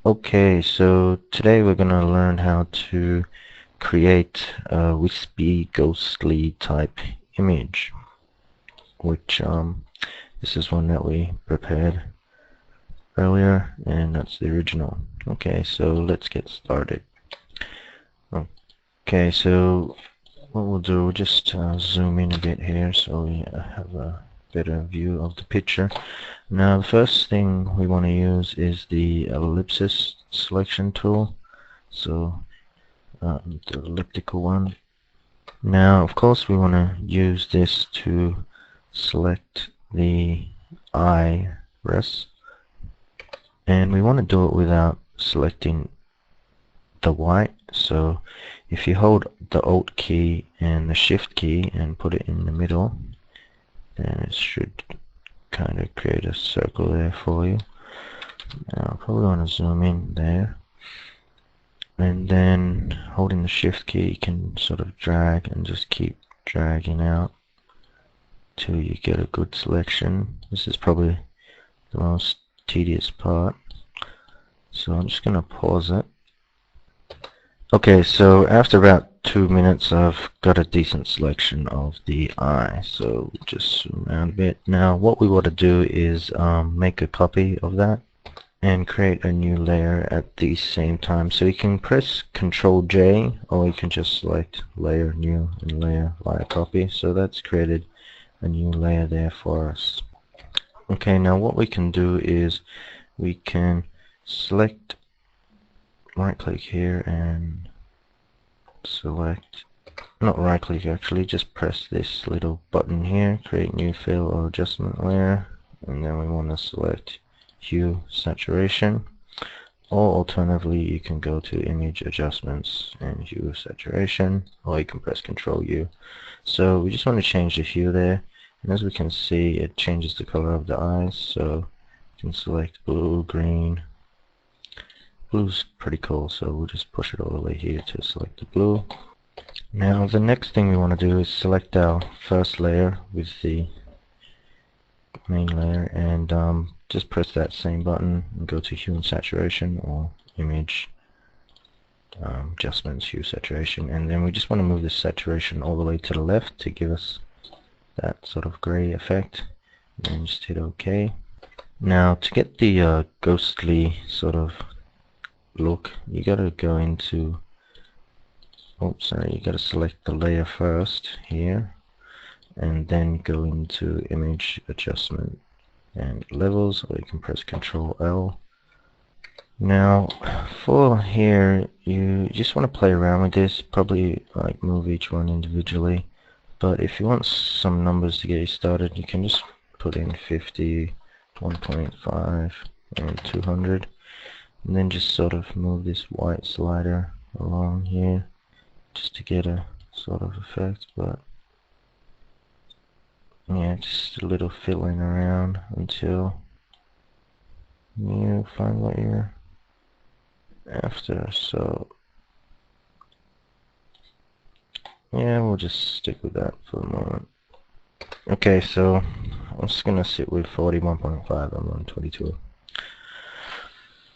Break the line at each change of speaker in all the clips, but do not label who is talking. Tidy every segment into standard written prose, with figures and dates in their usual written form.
Okay, so today we're gonna learn how to create a wispy, ghostly type image, which this is one that we prepared earlier, and that's the original. Okay, so let's get started. Okay, so what we'll do, we'll just zoom in a bit here so we have a better view of the picture. Now, the first thing we want to use is the ellipsis selection tool. So the elliptical one. Now, of course, we want to use this to select the iris, and we want to do it without selecting the white. So if you hold the Alt key and the Shift key and put it in the middle, then it should kind of create a circle there for you. Now, I probably want to zoom in there. And then holding the Shift key, you can sort of drag and just keep dragging out till you get a good selection. This is probably the most tedious part, so I'm just gonna pause it. Okay, so after about 2 minutes I've got a decent selection of the eye, so just zoom out a bit. Now what we want to do is make a copy of that and create a new layer at the same time. So you can press Ctrl J, or you can just select layer new and layer via copy. So that's created a new layer there for us. Okay, now what we can do is we can select, right click here and select, not right click actually, just press this little button here, create new fill or adjustment layer, and then we want to select hue saturation, or alternatively you can go to image adjustments and hue saturation, or you can press Ctrl U. So we just want to change the hue there, and as we can see it changes the color of the eyes. So you can select blue, green. Blue's pretty cool, so we'll just push it all the way here to select the blue. Now the next thing we want to do is select our first layer with the main layer, and just press that same button and go to hue and saturation, or image adjustments, hue saturation, and then we just want to move the saturation all the way to the left to give us that sort of gray effect, and just hit OK. Now to get the ghostly sort of look, you gotta go into, you gotta select the layer first here, and then go into image adjustment and levels, or you can press Ctrl L. Now for here, you just want to play around with this, probably like move each one individually, but if you want some numbers to get you started, you can just put in 50, 1.5 and 200, and then just sort of move this white slider along here just to get a sort of effect. But yeah, just a little fiddling around until you find what you're after. So yeah, we'll just stick with that for the moment. Okay, so I'm just gonna sit with 41.5 and 122.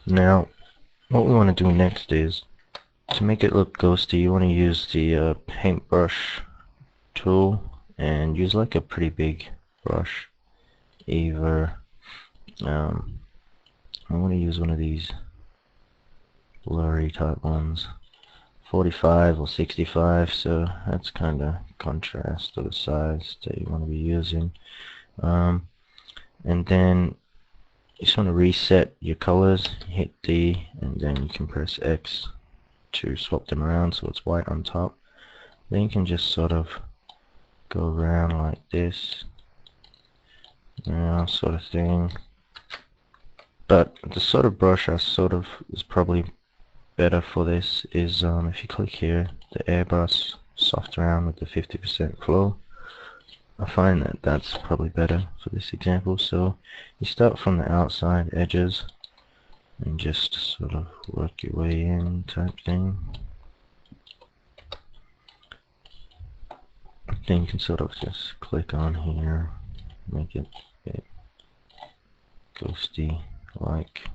Now what we want to do next is, to make it look ghosty, you want to use the paintbrush tool and use like a pretty big brush. Either I want to use one of these blurry type ones, 45 or 65, so that's kind of contrast to the size that you want to be using. And then you just want to reset your colors, hit D, and then you can press X to swap them around so it's white on top. Then you can just sort of go around like this, sort of thing. But the sort of brush I sort of is probably better for this is if you click here, the airbrush soft round with the 50% flow. I find that that's probably better for this example. So you start from the outside edges and just sort of work your way in type thing. Then you can sort of just click on here, make it a bit ghosty like.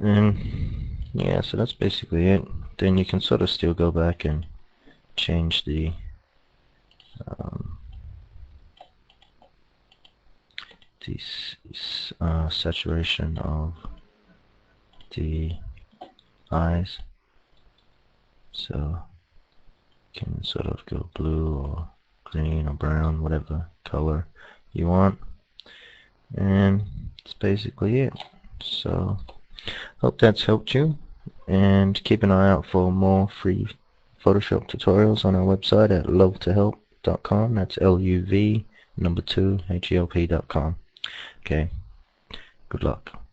And yeah, so that's basically it. Then you can sort of still go back and change the um, saturation of the eyes. So you can sort of go blue or green or brown, whatever color you want. And that's basically it. So hope that's helped you, and keep an eye out for more free Photoshop tutorials on our website at luvtohelp.com. That's LUV number 2 HELP.com. Okay, good luck.